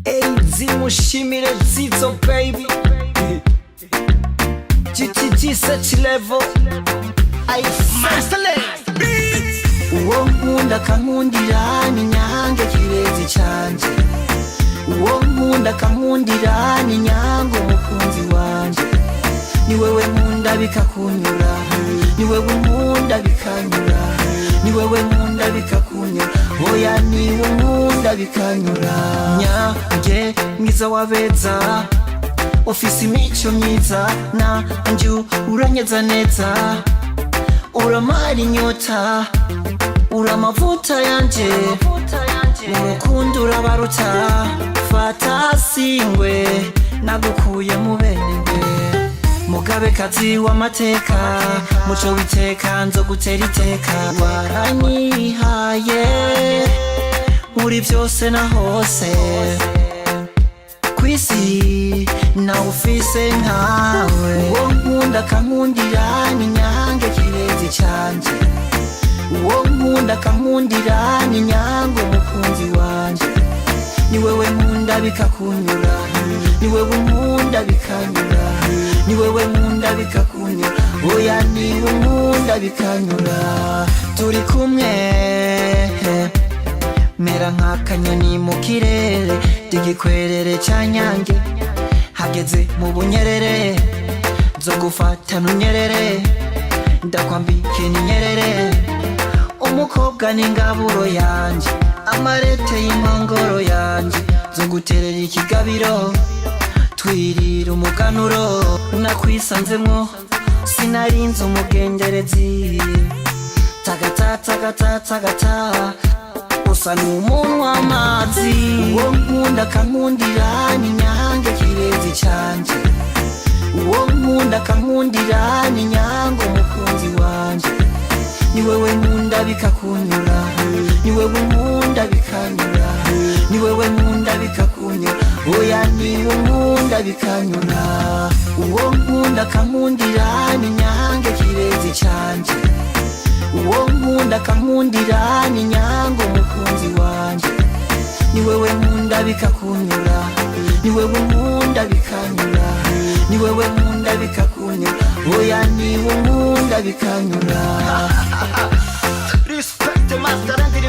Zimushimire Zizo baby GTG such level I fastly uwo nkunda kankundira ni nyange kirezi canje uwo nkunda kankundira ni nyange umukunzi wanje ni wewe nkunda bikakunyura ni wewe nkunda bikanyura ni wewe nkunda bikakunyura oya ni wewe nkunda bikanyura nyange mwiza wabeza ofisi mico myiza na anju uranyeza neza uramara inyota uramavuta yanje urukundo urabaruta fata singwe nagukuye mu benengwe mugabekazi w'amateka muco witeka nzogutera iteka waranyihaye muri byose na hose kwisi na ufise nkawe uwo nkunda kankundira ni nyange kirezi canje uwo nkunda kankundira ni nyange umukunzi wanje ni wewe nkunda bikakunyura ni wewe nkunda bikanyura ni wewe nkunda bikakunyura oya ni wewe nkunda bikanyura turi kumwe mera nk'akanyoni mu kirere digikwerere ca nyange hageze mu bunyerere zo gufata nunyerere ndakwambike ninyerere umukobwa n'ingaburo yanje amarete y'impongoro yanje zo guterera ikigabiro twirira umuganuro nakwisanzemwo sinarinze umugenderezi tagata tagata tagata usa n'umunwa amazi uwo nkunda kankundira ni nyange kirezi canje uwo nkunda kankundira ni nyange umukunzi wanje ni wewe nkunda bikakunyura ni wewe nkunda bikanyura ni wewe nkunda bikakunyura oya ni wewe nkunda bikanyura uwo nkunda kankundira ni nyange kirezi canje uwo nkunda kankundira ni nyange umukunzi wanje ni wewe nkunda bikakunyura ni wewe nkunda bikanyura ni wewe nkunda bikakunyura oya ni wewe nkunda bikanyura Respect the master and the